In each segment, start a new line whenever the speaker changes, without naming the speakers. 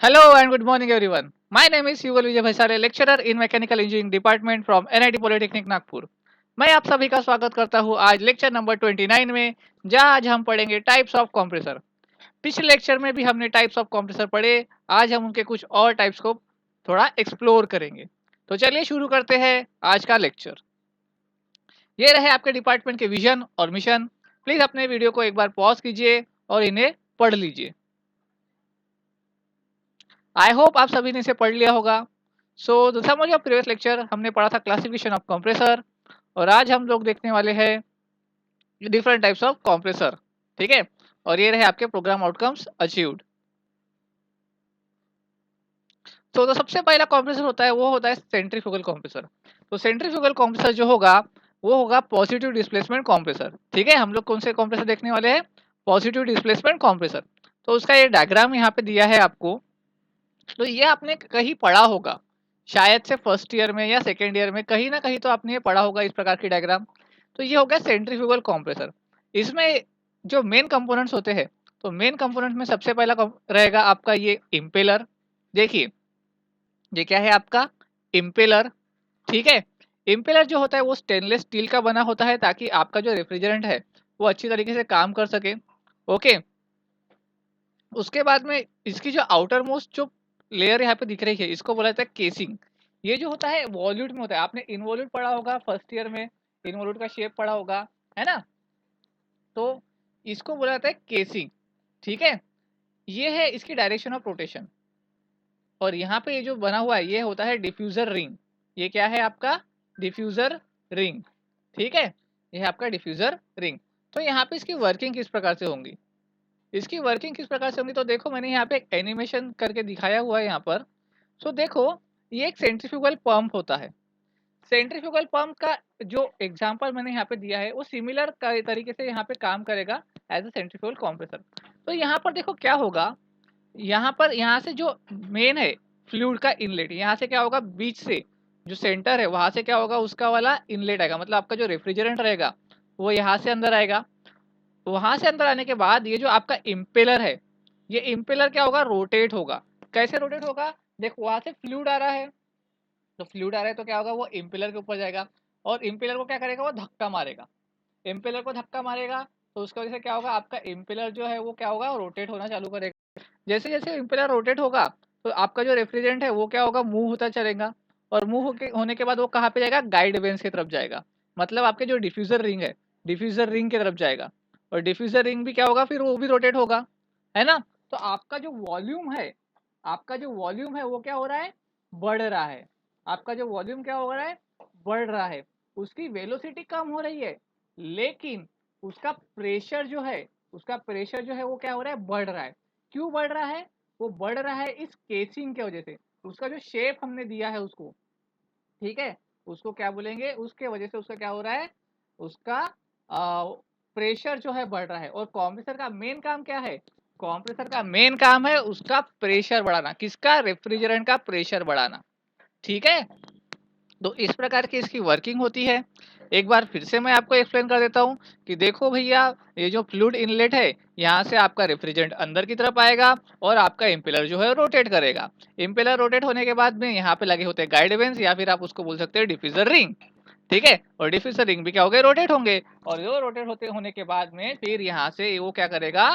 Hello and good morning everyone. My name is Yugal Vijay Bhaisale, lecturer in Mechanical Engineering Department from NIT Polytechnic Nagpur. मैं आप सभी का स्वागत करता हूं आज लेक्चर नंबर 29 में, जहां आज हम पढ़ेंगे टाइप्स ऑफ कंप्रेसर। पिछले लेक्चर में भी हमने टाइप्स ऑफ कंप्रेसर पढ़े, आज हम उनके कुछ और टाइप्स को थोड़ा एक्सप्लोर करेंगे। तो चलिए शुरू करते हैं आज का लेक्चर। ये रहे आपके डिपार्टमेंट के विजन और मिशन। प्लीज अपने वीडियो को एक बार पॉज कीजिए और इन्हें पढ़ लीजिए। आई होप आप सभी ने इसे पढ़ लिया होगा। So the sum of previous lecture हमने पढ़ा था क्लासिफिकेशन ऑफ कंप्रेसर, और आज हम लोग देखने वाले हैं डिफरेंट टाइप्स ऑफ कंप्रेसर। ठीक है, और ये रहे आपके प्रोग्राम आउटकम्स अचीव्ड। तो सबसे पहला कंप्रेसर होता है वो होता है सेंट्रीफ्यूगल कंप्रेसर। तो सेंट्रीफ्यूगल कंप्रेसर जो होगा वो होगा पॉजिटिव डिस्प्लेसमेंट कंप्रेसर। ठीक है, हम लोग कौन से कंप्रेसर देखने वाले हैं? Positive displacement compressor. तो उसका ये डायग्राम यहाँ पे दिया है आपको। तो ये आपने कहीं पढ़ा होगा, शायद से फर्स्ट ईयर में या सेकेंड ईयर में कहीं ना कहीं तो आपने ये पढ़ा होगा इस प्रकार की डायग्राम। तो ये हो गया सेंट्रीफ्यूगल कंप्रेसर। इसमें जो मेन कंपोनेंट्स होते हैं, तो मेन कंपोनेंट में सबसे पहला रहेगा आपका ये इम्पेलर। देखिए, ये क्या है आपका इम्पेलर। ठीक है, इम्पेलर जो होता है वो स्टेनलेस स्टील का बना होता है, ताकि आपका जो रेफ्रिजरेंट है वो अच्छी तरीके से काम कर सके। ओके, उसके बाद में इसकी जो आउटर मोस्ट जो लेयर यहाँ पे दिख रही है, इसको बोला जाता है केसिंग। ये जो होता है वॉल्यूट में होता है। आपने इनवॉल्यूट पढ़ा होगा फर्स्ट ईयर में, इनवॉल्यूट का शेप पढ़ा होगा, है ना? तो इसको बोला जाता है केसिंग। ठीक है, ये है इसकी डायरेक्शन ऑफ रोटेशन। और यहाँ पे ये जो बना हुआ है ये होता है डिफ्यूजर रिंग। ये क्या है आपका? Diffuser ring. ठीक है, ये है आपका डिफ्यूजर रिंग। तो यहाँ पे इसकी वर्किंग किस प्रकार से होंगी? इसकी वर्किंग किस प्रकार से होंगी, तो देखो मैंने यहाँ पे एक एनिमेशन करके दिखाया हुआ है यहाँ पर। सो देखो, ये एक सेंट्रीफ्यूगल पंप होता है। सेंट्रीफ्यूगल पंप का जो एग्जांपल मैंने यहाँ पे दिया है वो सिमिलर तरीके से यहाँ पे काम करेगा एज अ सेंट्रीफ्यूगल कंप्रेसर। तो यहाँ पर देखो क्या होगा, यहाँ पर यहाँ से जो मेन है फ्लूइड का इनलेट, यहाँ से क्या होगा, बीच से जो सेंटर है वहां से क्या होगा, उसका वाला इनलेट आएगा। मतलब आपका जो रेफ्रिजरेंट रहेगा वो यहाँ से अंदर आएगा। वहां से अंदर आने के बाद ये जो आपका इम्पेलर है, ये इम्पेलर क्या होगा, रोटेट होगा। कैसे रोटेट होगा? देखो, वहां से फ्लूइड आ रहा है, तो फ्लूइड आ रहा है तो क्या होगा, वो इम्पेलर के ऊपर जाएगा और इम्पेलर को क्या करेगा, वो धक्का मारेगा। इम्पेलर को धक्का मारेगा तो उसकी वजह से क्या होगा, आपका इम्पेलर जो है वो क्या होगा, रोटेट होना चालू करेगा। जैसे जैसे इम्पेलर रोटेट होगा तो आपका जो रेफ्रिजरेंट है वो क्या होगा, मूव होता चलेगा। और मूव होने के बाद वो कहाँ पे जाएगा, गाइड वेंस की तरफ जाएगा। मतलब आपके जो डिफ्यूजर रिंग है, डिफ्यूजर रिंग की तरफ जाएगा। और डिफ्यूजर रिंग भी क्या होगा, फिर वो भी रोटेट होगा, है ना? तो आपका जो वॉल्यूम है, आपका जो वॉल्यूम है वो क्या हो रहा है, बढ़ रहा है। आपका जो वॉल्यूम क्या हो रहा है, बढ़ रहा है। उसकी वेलोसिटी कम हो रही है, लेकिन उसका प्रेशर जो है, उसका प्रेशर जो है वो क्या हो रहा है, बढ़ रहा है। क्यों बढ़ रहा है? वो बढ़ रहा है इस केसिंग की वजह से। उसका जो शेप हमने दिया है उसको, ठीक है, उसको क्या बोलेंगे, उसके वजह से उसका क्या हो रहा है, उसका प्रेशर जो है बढ़ रहा है। और कॉम्प्रेसर का मेन काम क्या है? कॉम्प्रेसर का मेन काम है उसका प्रेशर बढ़ाना। किसका? रेफ्रिजरेंट का प्रेशर बढ़ाना। ठीक है, तो इस प्रकार की इसकी वर्किंग होती है। एक बार फिर से मैं आपको एक्सप्लेन कर देता हूँ कि देखो भैया, ये जो फ्लूइड इनलेट है, यहाँ से आपका रेफ्रिजरेंट अंदर की तरफ आएगा और आपका इम्पेलर जो है रोटेट करेगा। इम्पेलर रोटेट होने के बाद में यहाँ पे लगे होते हैं गाइड वेंस, या फिर आप उसको बोल सकते हैं डिफ्यूजर रिंग। ठीक है, और डिफ्यूजर रिंग भी क्या हो गए, रोटेट होंगे। और जो रोटेट होते होने के बाद में फिर यहाँ से वो क्या करेगा,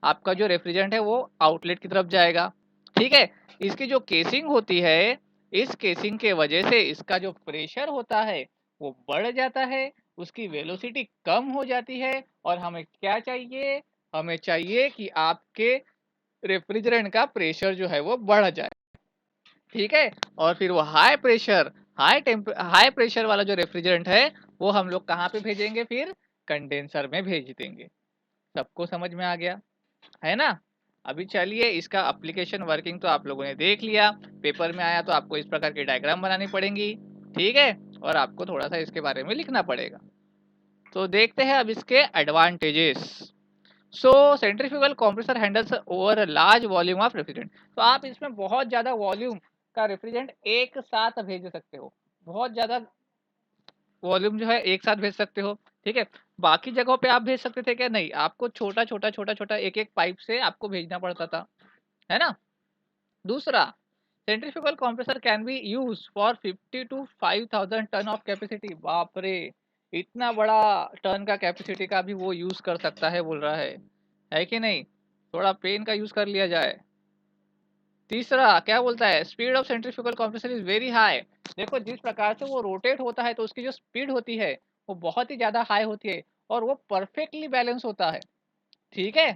आपका जो रेफ्रिजरेंट है वो आउटलेट की तरफ जाएगा। ठीक है, इसकी जो केसिंग होती है, इस केसिंग के वजह से इसका जो प्रेशर होता है वो बढ़ जाता है, उसकी वेलोसिटी कम हो जाती है। और हमें क्या चाहिए, हमें चाहिए कि आपके रेफ्रिजरेंट का प्रेशर जो है वो बढ़ जाए। ठीक है, और फिर वो हाई प्रेशर, हाई प्रेशर वाला जो रेफ्रिजरेंट है वो हम लोग कहाँ पे भेजेंगे, फिर कंडेंसर में भेज देंगे। सबको समझ में आ गया, है ना? अभी चलिए, इसका एप्लीकेशन वर्किंग तो आप लोगों ने देख लिया, पेपर में आया तो आपको इस प्रकार की डायग्राम बनानी पड़ेंगी। ठीक है, और आपको थोड़ा सा इसके बारे में लिखना पड़ेगा। तो देखते हैं अब इसके advantages. So centrifugal compressor handles over large volume of refrigerant. तो आप इसमें बहुत ज़्यादा वॉल्यूम का रेफ्रिजरेंट एक साथ भेज सकते हो। बहुत ज़्यादा वॉल्यूम जो है एक साथ भेज सकते हो। ठीक है, बाकी जगहों पे आप भेज सकते थे क्या? नहीं, आपको छोटा छोटा छोटा छोटा एक एक पाइप से आपको भेजना पड़ता था, है ना? दूसरा, centrifugal compressor can be use for 50 to 5000 ton of capacity. बाप रे, इतना बड़ा टन का कैपेसिटी का भी वो यूज कर सकता है बोल रहा है कि नहीं? थोड़ा पेन का यूज कर लिया जाए। तीसरा क्या बोलता है, speed of centrifugal compressor is very high. देखो जिस प्रकार से वो रोटेट होता है तो उसकी जो स्पीड होती है वो बहुत ही ज्यादा हाई होती है और वो परफेक्टली बैलेंस होता है। ठीक है।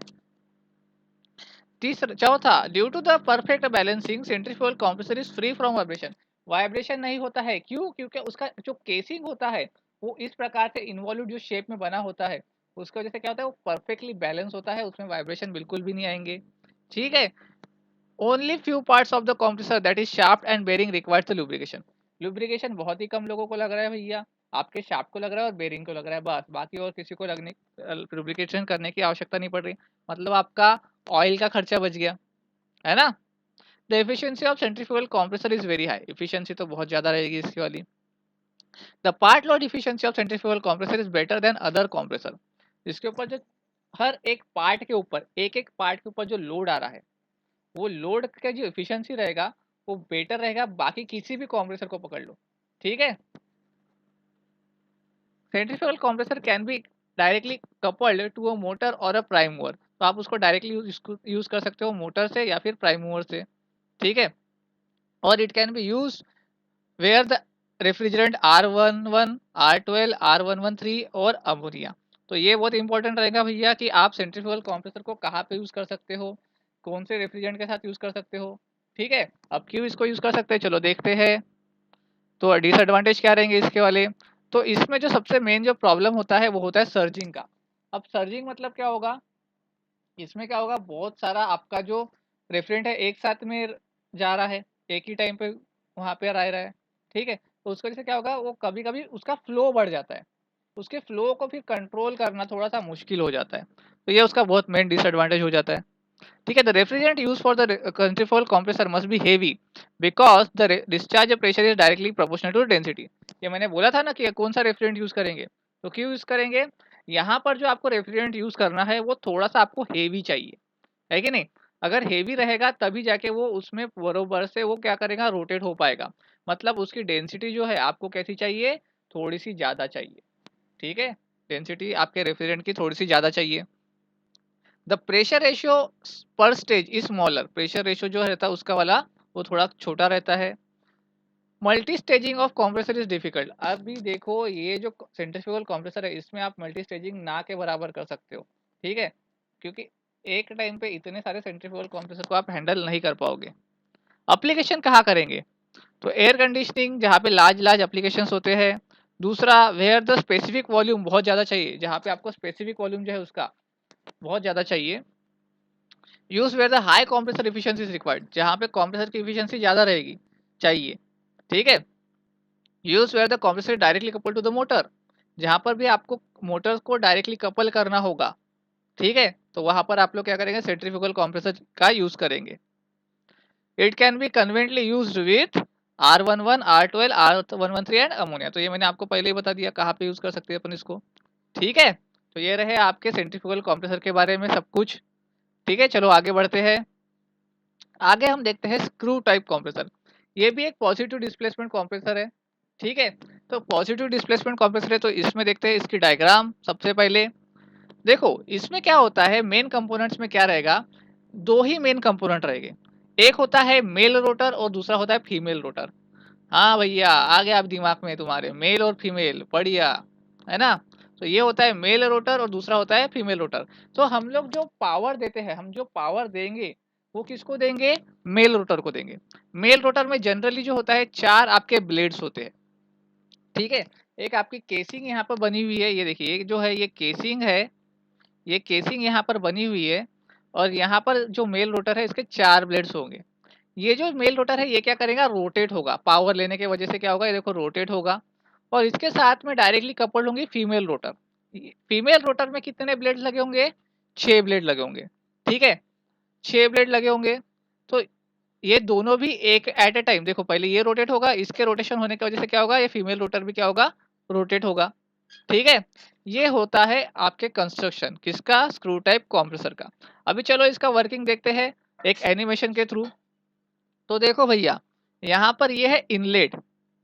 तीसरा, चौथा, due to the perfect balancing centrifugal compressor is free from vibration. Vibration नहीं होता है, क्यों? क्योंकि उसका जो केसिंग होता है वो इस प्रकार से इन्वॉल्व जो शेप में बना होता है उसकी वजह से क्या होता है, वो परफेक्टली बैलेंस होता है, उसमें वाइब्रेशन बिल्कुल भी नहीं आएंगे। ठीक है। Only few parts of the compressor that is shaft and bearing requires the lubrication. Lubrication बहुत ही कम लोगों को लग रहा है भैया, आपके शाफ्ट को लग रहा है और बेरिंग को लग रहा है, बस बाकी और किसी को लगने लुब्रिकेशन करने की आवश्यकता नहीं पड़ रही। मतलब आपका ऑयल का खर्चा बच गया, है ना? The efficiency of centrifugal compressor is very high. Efficiency तो बहुत ज्यादा रहेगी इसकी वाली। The part load efficiency of centrifugal compressor is better than other compressor. इसके ऊपर जो हर एक पार्ट के ऊपर, एक एक पार्ट के ऊपर जो लोड आ रहा है वो लोड का जो एफिशिएंसी रहेगा वो बेटर रहेगा बाकी किसी भी कंप्रेसर को पकड़ लो। ठीक है। Centrifugal compressor can be directly coupled to a motor और अ प्राइम मूवर। तो आप उसको डायरेक्टली यूज कर सकते हो मोटर से या फिर प्राइम मूवर से। ठीक है। और it can be use where the refrigerant R11, R12, R113 और अमोनिया। तो ये बहुत इंपॉर्टेंट रहेगा भैया कि आप सेंट्रीफ्यूगल कंप्रेसर को कहाँ पे यूज कर सकते हो, कौन से रेफ्रिजरेंट के साथ यूज कर सकते हो। ठीक है। अब क्यों इसको यूज कर सकते हैं चलो देखते हैं। तो डिसएडवांटेज क्या रहेंगे इसके वाले, तो इसमें जो सबसे मेन जो प्रॉब्लम होता है वो होता है सर्जिंग का। अब सर्जिंग मतलब क्या होगा, इसमें क्या होगा, बहुत सारा आपका जो रेफरेंट है एक साथ में जा रहा है, एक ही टाइम पे वहां पे रह रहा है। ठीक है। तो उसकी वजह से क्या होगा, वो कभी कभी उसका फ्लो बढ़ जाता है, उसके फ्लो को फिर कंट्रोल करना थोड़ा सा मुश्किल हो जाता है। तो ये उसका बहुत मेन डिसएडवांटेज हो जाता है। ठीक है। The refrigerant use for the centrifugal compressor must be heavy because the discharge pressure is directly proportional to density. ये मैंने बोला था ना कि कौन सा रेफ्रिजरेंट यूज करेंगे, तो क्यों यूज करेंगे, यहाँ पर जो आपको रेफ्रिजरेंट यूज करना है वो थोड़ा सा आपको हेवी चाहिए, है कि नहीं? अगर हेवी रहेगा तभी जाके वो उसमें बरोबर से वो क्या करेगा, रोटेट हो पाएगा। मतलब उसकी डेंसिटी जो है आपको कैसी चाहिए, थोड़ी सी ज्यादा चाहिए। ठीक है। डेंसिटी आपके रेफ्रिजरेंट की थोड़ी सी ज्यादा चाहिए। द प्रेशर रेशियो पर stage is smaller. Pressure ratio जो रहता है उसका वाला वो थोड़ा छोटा रहता है। Multi staging of compressor is difficult. अभी देखो ये जो सेंट्रीफ्यूगल कंप्रेसर है इसमें आप मल्टी स्टेजिंग ना के बराबर कर सकते हो। ठीक है। क्योंकि एक टाइम पे इतने सारे सेंट्रीफ्यूगल कंप्रेसर को आप हैंडल नहीं कर पाओगे। एप्लीकेशन कहाँ करेंगे, तो एयर कंडीशनिंग जहाँ पे लार्ज लार्ज एप्लीकेशंस होते हैं। दूसरा, वेयर द स्पेसिफिक वॉल्यूम बहुत ज़्यादा चाहिए, जहाँ पे आपको स्पेसिफिक वॉल्यूम जो है उसका बहुत ज़्यादा चाहिए। Use where the high compressor efficiency is required, जहाँ पे कंप्रेसर की एफिशिएंसी ज़्यादा रहेगी चाहिए। ठीक है। Use where the compressor directly couple to the motor, जहाँ पर भी आपको मोटर को डायरेक्टली कपल करना होगा। ठीक है। तो वहां पर आप लोग क्या करेंगे, सेंट्रीफ्यूगल कंप्रेसर का यूज करेंगे। It can be conveniently use with R11, R12, R113 and ammonia. तो ये मैंने आपको पहले ही बता दिया कहाँ पे यूज कर सकते हैं अपन इसको। ठीक है। तो ये रहे आपके सेंट्रीफ्यूगल कंप्रेसर के बारे में सब कुछ। ठीक है। चलो आगे बढ़ते हैं। आगे हम देखते हैं स्क्रू टाइप कंप्रेसर। ये भी एक पॉजिटिव डिस्प्लेसमेंट कंप्रेसर है। ठीक है। तो पॉजिटिव डिस्प्लेसमेंट कंप्रेसर है तो इसमें देखते हैं इसकी डायग्राम। सबसे पहले देखो इसमें क्या होता है, मेन कंपोनेंट्स में क्या रहेगा, दो ही मेन कंपोनेंट रहेंगे। एक होता है मेल रोटर और दूसरा होता है फीमेल रोटर। हाँ भैया आ गया आप दिमाग में तुम्हारे, मेल और फीमेल, बढ़िया, है ना? तो ये होता है मेल रोटर और दूसरा होता है फीमेल रोटर। तो हम लोग जो पावर देते हैं, हम जो पावर देंगे वो किसको देंगे, मेल रोटर को देंगे। मेल रोटर में जनरली जो होता है चार आपके ब्लेड्स होते हैं। ठीक है। एक आपकी केसिंग यहाँ पर बनी हुई है, ये देखिए एक जो है ये केसिंग है, ये केसिंग यहाँ पर बनी हुई है और यहाँ पर जो मेल रोटर है इसके चार ब्लेड्स होंगे। ये जो मेल रोटर है ये क्या करेगा, रोटेट होगा, पावर लेने की वजह से क्या होगा, ये देखो रोटेट होगा। और इसके साथ में डायरेक्टली कपल्ड होंगी फीमेल रोटर। फीमेल रोटर में कितने ब्लेड लगे होंगे, 6 ब्लेड लगे होंगे। ठीक है। 6 ब्लेड लगे होंगे। तो ये दोनों भी एक एट ए टाइम, देखो पहले ये रोटेट होगा, इसके रोटेशन होने की वजह से क्या होगा, ये फीमेल रोटर भी क्या होगा, रोटेट होगा। ठीक है। ये होता है आपके कंस्ट्रक्शन किसका, स्क्रू टाइप कॉम्प्रेसर का। अभी चलो इसका वर्किंग देखते हैं एक एनिमेशन के थ्रू। तो देखो भैया, यहाँ पर ये है इनलेट,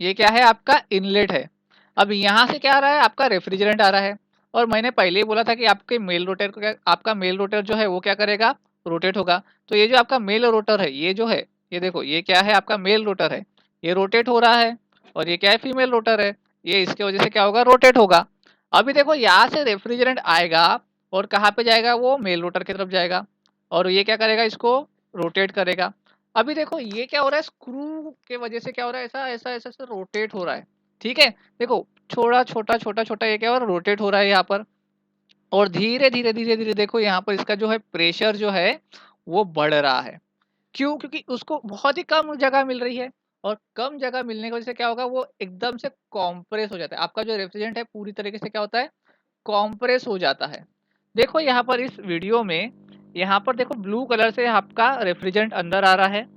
ये क्या है आपका इनलेट है। अब यहाँ से क्या आ रहा है आपका रेफ्रिजरेंट आ रहा है, और मैंने पहले ही बोला था कि आपके मेल रोटर को क्या, आपका मेल रोटर जो है वो क्या करेगा, रोटेट होगा। तो ये जो आपका मेल रोटर है, ये जो है, ये देखो ये क्या है आपका मेल रोटर है, ये रोटेट हो रहा है। और ये क्या है फीमेल रोटर है, ये इसके वजह से क्या होगा, रोटेट होगा। अभी देखो यहाँ से रेफ्रिजरेंट आएगा और कहाँ पे जाएगा, वो मेल रोटर की तरफ जाएगा, और ये क्या करेगा, इसको रोटेट करेगा। अभी देखो ये क्या हो रहा है, स्क्रू के वजह से क्या हो रहा है, ऐसा ऐसा ऐसा ऐसा रोटेट हो रहा है। ठीक है, देखो छोटा छोटा छोटा छोटा ये क्या हो रहा है, रोटेट हो रहा है यहाँ पर। और धीरे धीरे धीरे धीरे देखो यहाँ पर इसका जो है प्रेशर जो है वो बढ़ रहा है। क्यों? क्योंकि उसको बहुत ही कम जगह मिल रही है, और कम जगह मिलने की वजह से क्या होगा, वो एकदम से कॉम्प्रेस हो जाता है। आपका जो रेफ्रिजरेंट है पूरी तरीके से क्या होता है, कॉम्प्रेस हो जाता है। देखो यहाँ पर इस वीडियो में, यहाँ पर देखो ब्लू कलर से आपका रेफ्रिजरेंट अंदर आ रहा है,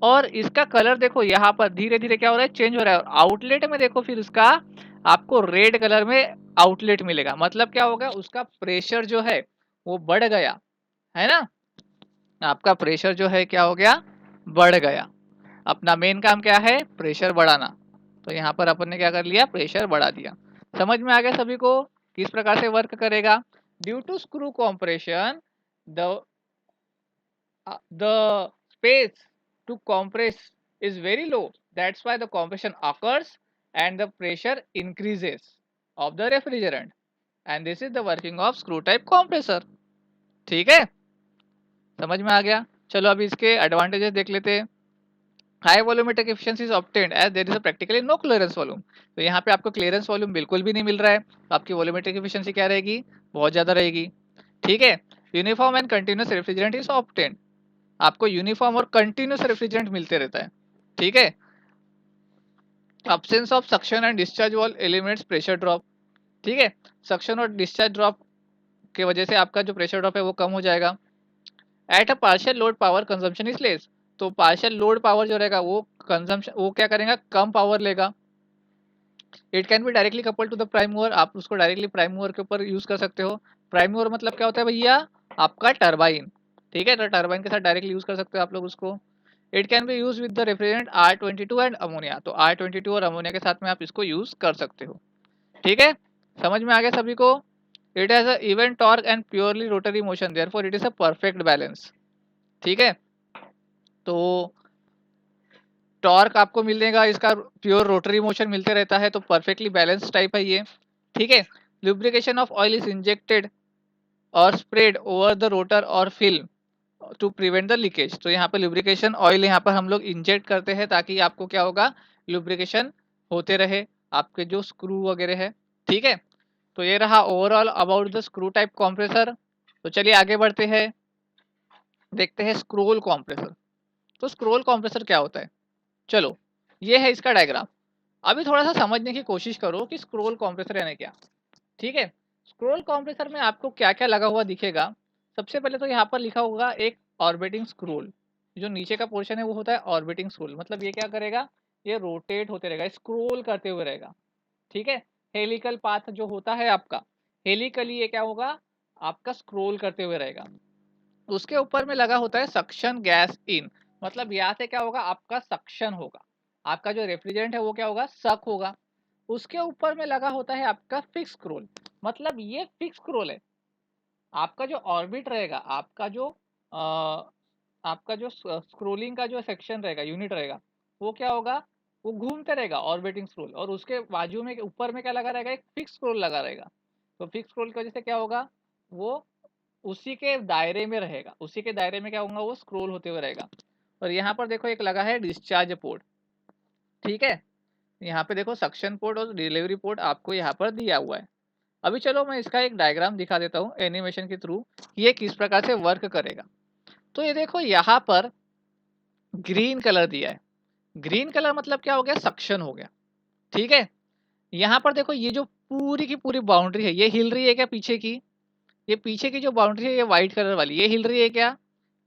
और इसका कलर देखो यहाँ पर धीरे धीरे क्या हो रहा है, चेंज हो रहा है। और आउटलेट में देखो फिर इसका आपको रेड कलर में आउटलेट मिलेगा। मतलब क्या होगा, उसका प्रेशर जो है वो बढ़ गया, है ना। आपका प्रेशर जो है क्या हो गया, बढ़ गया। अपना मेन काम क्या है, प्रेशर बढ़ाना। तो यहाँ पर अपन ने क्या कर लिया, प्रेशर बढ़ा दिया। समझ में आ गया सभी को किस प्रकार से वर्क करेगा। Due to screw compression, the the space to compress is very low. That's why the compression occurs and the pressure increases of the refrigerant. And this is the working of screw type compressor. ठीक है, समझ में आ गया। चलो अभी इसके advantages देख लेते हैं। High volumetric efficiency is obtained as there is practically no clearance volume. तो यहाँ पे आपको क्लियरेंस वॉल्यूम बिल्कुल भी नहीं मिल रहा है, तो आपकी वॉल्यूमेट्रिक एफिशिएंसी क्या रहेगी, बहुत ज्यादा रहेगी। ठीक है, uniform and continuous refrigerant is obtained. आपको यूनिफॉर्म और कंटिन्यूअस रेफ्रिजरेंट मिलते रहता है। ठीक है, absence of suction and discharge wall eliminates pressure drop. ठीक है, सक्शन और डिस्चार्ज ड्रॉप के वजह से आपका जो प्रेशर ड्रॉप है वो कम हो जाएगा। At a partial load power consumption is less. तो पार्शियल लोड पावर जो रहेगा वो कंजम्पशन, वो क्या करेगा, कम पावर लेगा। It can be directly couple to the prime mover. आप उसको डायरेक्टली प्राइम मूवर के ऊपर यूज कर सकते हो। प्राइम मूवर मतलब क्या होता है भैया, आपका टरबाइन। ठीक है, तो टरबाइन के साथ डायरेक्टली यूज कर सकते हो आप लोग उसको। It can be use with the refrigerant R22 and ammonia. तो R22 और अमोनिया के साथ में आप इसको यूज कर सकते हो। ठीक है, समझ में आ गया सभी को। It has a even torque and purely rotary motion, therefore it is a perfect balance. ठीक है, तो टॉर्क आपको मिलेगा, इसका प्योर रोटरी मोशन मिलते रहता है, तो परफेक्टली बैलेंस टाइप है ये। ठीक है, lubrication of oil is injected और स्प्रेड ओवर द रोटर और film to prevent the leakage. तो यहाँ पे लुब्रिकेशन ऑयल यहाँ पर हम लोग इंजेक्ट करते हैं ताकि आपको क्या होगा, लुब्रिकेशन होते रहे आपके जो स्क्रू वगैरह है। ठीक है, तो ये रहा overall about the screw type compressor. तो चलिए आगे बढ़ते हैं, देखते हैं स्क्रोल कॉम्प्रेसर। तो स्क्रोल कॉम्प्रेसर क्या होता है, चलो ये है इसका डायग्राम। अभी थोड़ा सा समझने की कोशिश करो कि स्क्रोल कॉम्प्रेसर यानी क्या। ठीक है, स्क्रोल कॉम्प्रेसर में आपको क्या क्या लगा हुआ दिखेगा। सबसे पहले तो यहाँ पर लिखा होगा एक ऑर्बिटिंग स्क्रोल। जो नीचे का पोर्शन है वो होता है ऑर्बिटिंग स्क्रोल। मतलब ये क्या करेगा, ये रोटेट होते रहेगा, स्क्रोल करते हुए रहेगा। ठीक है, हेलिकल पाथ जो होता है आपका, हेलिकली ये क्या होगा, आपका स्क्रोल करते हुए रहेगा। उसके ऊपर में लगा होता है सक्शन गैस इन। मतलब यहाँ से क्या होगा, आपका सक्शन होगा, आपका जो रेफ्रिजरेंट है वो क्या होगा, सक होगा। उसके ऊपर में लगा होता है आपका फिक्स स्क्रोल। मतलब ये फिक्स स्क्रोल है। आपका जो ऑर्बिट रहेगा, आपका जो स्क्रोलिंग का जो सेक्शन रहेगा, यूनिट रहेगा, वो क्या होगा, वो घूमते रहेगा ऑर्बिटिंग स्क्रोल। और उसके बाजू में ऊपर में क्या लगा रहेगा, एक फिक्स स्क्रोल लगा रहेगा। तो फिक्स स्क्रोल की वजह से क्या होगा, वो उसी के दायरे में रहेगा, उसी के दायरे में क्या होगा, वो स्क्रोल होते हुए रहेगा। और यहाँ पर देखो एक लगा है डिस्चार्ज पोर्ट। ठीक है, यहाँ पे देखो सक्शन पोर्ट और डिलीवरी पोर्ट आपको यहाँ पर दिया हुआ है। अभी चलो मैं इसका एक डायग्राम दिखा देता हूँ एनिमेशन के थ्रू, ये किस प्रकार से वर्क करेगा। तो ये देखो यहाँ पर ग्रीन कलर दिया है। ग्रीन कलर मतलब क्या हो गया, सक्शन हो गया। ठीक है, यहाँ पर देखो ये जो पूरी की पूरी बाउंड्री है ये हिल रही है क्या, पीछे की, ये पीछे की जो बाउंड्री है ये व्हाइट कलर वाली, ये हिल रही है क्या,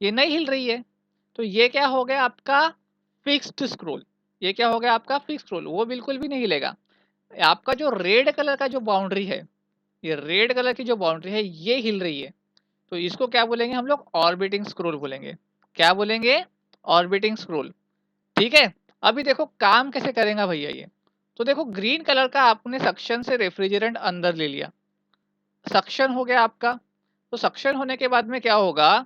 ये नहीं हिल रही है। तो ये क्या हो गया आपका फिक्स्ड स्क्रोल। ये क्या हो गया आपका फिक्स्ड स्क्रोल, वो बिल्कुल भी नहीं हिलेगा। आपका जो रेड कलर का जो बाउंड्री है, ये रेड कलर की जो बाउंड्री है ये हिल रही है। तो इसको क्या बोलेंगे हम लोग, ऑर्बिटिंग स्क्रोल बोलेंगे। क्या बोलेंगे, ऑर्बिटिंग स्क्रोल। ठीक है। अभी देखो काम कैसे करेगा भैया ये। तो देखो ग्रीन कलर का आपने सक्शन से रेफ्रिजरेंट अंदर ले लिया, सक्शन हो गया आपका। तो सक्शन होने के बाद में क्या होगा,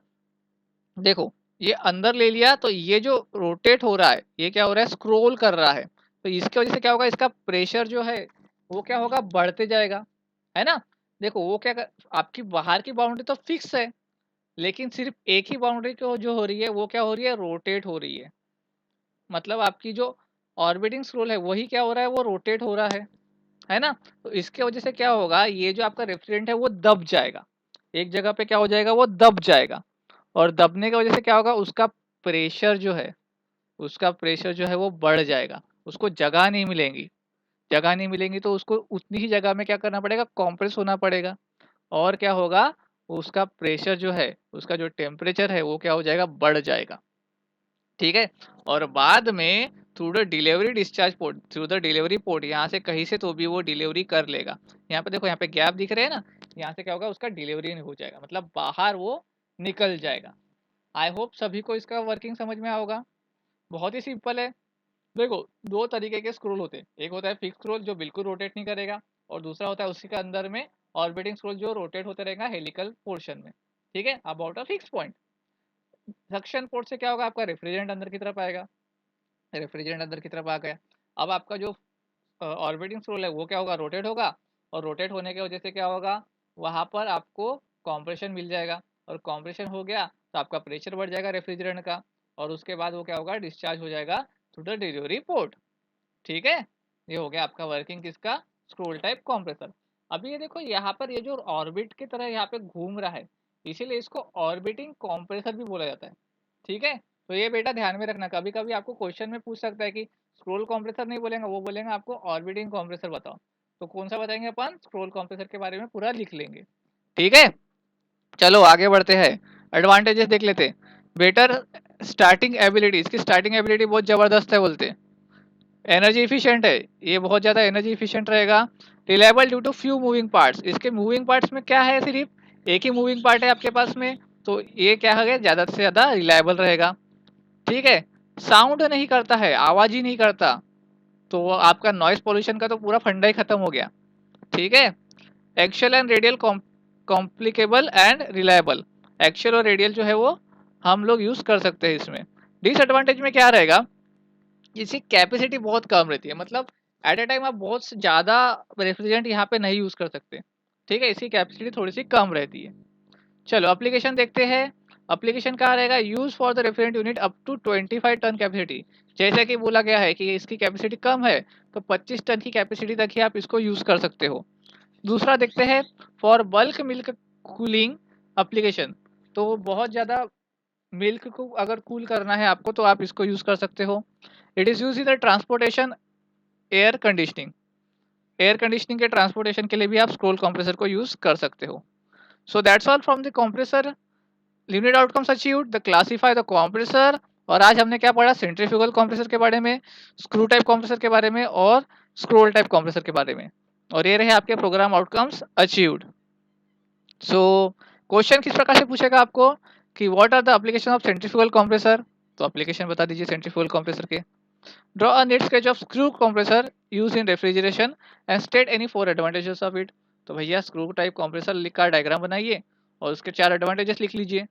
देखो ये अंदर ले लिया, तो ये जो रोटेट हो रहा है ये क्या हो रहा है, स्क्रॉल कर रहा है। तो इसकी वजह से क्या होगा, इसका प्रेशर जो है वो क्या होगा, बढ़ते जाएगा, है ना। देखो वो क्या आपकी बाहर की बाउंड्री तो फिक्स है, लेकिन सिर्फ एक ही बाउंड्री को जो हो रही है वो क्या हो रही है, रोटेट हो रही है। मतलब आपकी जो ऑर्बिटिंग स्क्रोल है वही क्या हो रहा है, वो रोटेट हो रहा है ना। तो इसके वजह से क्या होगा, ये जो आपका रेफ्रिजरेंट है वो दब जाएगा, एक जगह पे क्या हो जाएगा, वो दब जाएगा। और दबने की वजह से क्या होगा, उसका प्रेशर जो है, उसका प्रेशर जो है वो बढ़ जाएगा, उसको जगह नहीं मिलेंगी। जगह नहीं मिलेंगी तो उसको उतनी ही जगह में क्या करना पड़ेगा, कॉम्प्रेस होना पड़ेगा। और क्या होगा, उसका प्रेशर जो है, उसका जो टेम्परेचर है वो क्या हो जाएगा, बढ़ जाएगा। ठीक है। और बाद में through the delivery discharge port, through the delivery port, यहाँ से कहीं से तो भी वो डिलीवरी कर लेगा। यहाँ पे देखो, यहाँ पे गैप दिख रहे हैं ना, यहाँ से क्या होगा, उसका डिलीवरी हो जाएगा, मतलब बाहर वो निकल जाएगा। आई होप सभी को इसका वर्किंग समझ में होगा। बहुत ही सिंपल है। देखो दो तरीके के स्क्रोल होते हैं, एक होता है फिक्स स्क्रोल जो बिल्कुल रोटेट नहीं करेगा, और दूसरा होता है उसी के अंदर में ऑर्बिटिंग स्क्रोल जो रोटेट होते रहेगा हेलिकल पोर्शन में। ठीक है, about a fix point. Suction port से क्या होगा, आपका रेफ्रिजरेंट अंदर की तरफ आएगा, रेफ्रिजरेंट अंदर की तरफ आ गया। अब आपका जो ऑर्बिटिंग स्क्रोल है वो क्या होगा, रोटेट होगा। और रोटेट होने की वजह से क्या होगा, वहां पर आपको कॉम्प्रेशन मिल जाएगा, और कॉम्प्रेशन हो गया तो आपका प्रेशर बढ़ जाएगा रेफ्रिजरेंट का, और उसके बाद वो क्या होगा, डिस्चार्ज हो जाएगा थ्रू द डिलीवरी पोर्ट। ठीक है, ये हो गया आपका वर्किंग किसका, स्क्रोल टाइप कंप्रेसर। अभी ये देखो यहाँ पर ये जो ऑर्बिट की तरह यहाँ पे घूम रहा है, इसीलिए इसको ऑर्बिटिंग कंप्रेसर भी बोला जाता है। ठीक है, तो ये बेटा ध्यान में रखना, कभी कभी आपको क्वेश्चन में पूछ सकता है कि स्क्रोल कंप्रेसर नहीं बोलेंगे, वो बोलेंगे आपको ऑर्बिटिंग कंप्रेसर बताओ। तो कौन सा बताएंगे अपन, स्क्रोल कंप्रेसर के बारे में पूरा लिख लेंगे। ठीक है, चलो आगे बढ़ते हैं, एडवांटेजेस देख लेते हैं। बेटर स्टार्टिंग एबिलिटी, इसकी स्टार्टिंग एबिलिटी बहुत जबरदस्त है बोलते हैं। एनर्जी इफिशिएंट है, ये बहुत ज़्यादा एनर्जी इफिशिएंट रहेगा। Reliable due to few moving parts, इसके मूविंग पार्ट्स में क्या है, सिर्फ एक ही मूविंग पार्ट है आपके पास में, तो ये क्या है, ज़्यादा से ज़्यादा रिलायबल रहेगा। ठीक है, साउंड नहीं करता है, आवाज़ ही नहीं करता, तो आपका नॉइस पोल्यूशन का तो पूरा फंडा ही खत्म हो गया। ठीक है, axial and radial complicable and reliable, axial और रेडियल जो है वो हम लोग यूज़ कर सकते हैं इसमें। डिसएडवांटेज में क्या रहेगा, इसकी कैपेसिटी बहुत कम रहती है, मतलब एट ए टाइम आप बहुत ज़्यादा रेफ्रिजरेंट यहाँ पे नहीं यूज़ कर सकते। ठीक है, इसकी कैपेसिटी थोड़ी सी कम रहती है। चलो एप्लीकेशन देखते हैं। एप्लीकेशन कहाँ रहेगा, use for the refrigerant unit up to 25 ton capacity. जैसा कि बोला गया है कि इसकी कैपेसिटी कम है, तो 25 टन की कैपेसिटी तक ही आप इसको यूज़ कर सकते हो। दूसरा देखते हैं, for bulk milk cooling application, तो बहुत ज़्यादा मिल्क को अगर कूल करना है आपको तो आप इसको यूज़ कर सकते हो। It is use in the transportation, air conditioning, air conditioning के ट्रांसपोर्टेशन के लिए भी आप स्क्रोल कंप्रेसर को यूज़ कर सकते हो। So that's all from the compressor, limited outcomes achieved, the classify the compressor. और आज हमने क्या पढ़ा, सेंट्रीफ्यूगल कंप्रेसर के बारे में, स्क्रू टाइप कंप्रेसर के बारे में, और स्क्रोल टाइप कंप्रेसर के बारे में। और ये रहे आपके program outcomes achieved. So question किस प्रकार से पूछेगा आपको कि what are the application of centrifugal compressor, तो एप्लीकेशन बता दीजिए सेंट्रीफ्यूगल कंप्रेसर के। Draw a neat sketch of screw compressor use in refrigeration and state any 4 advantages of it. तो भैया स्क्रू टाइप कंप्रेसर का डायग्राम बनाइए और उसके 4 एडवांटेजेस लिख लीजिए।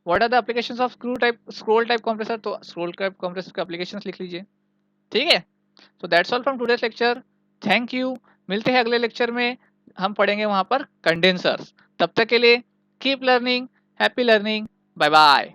What are the applications of scroll type compressor, तो स्क्रोल टाइप कंप्रेसर के एप्लीकेशंस लिख लीजिए। ठीक है, तो that's all from today's lecture. Thank you, मिलते हैं अगले लेक्चर में, हम पढ़ेंगे वहां पर कंडेंसर्स। तब तक के लिए keep learning, happy learning, bye bye.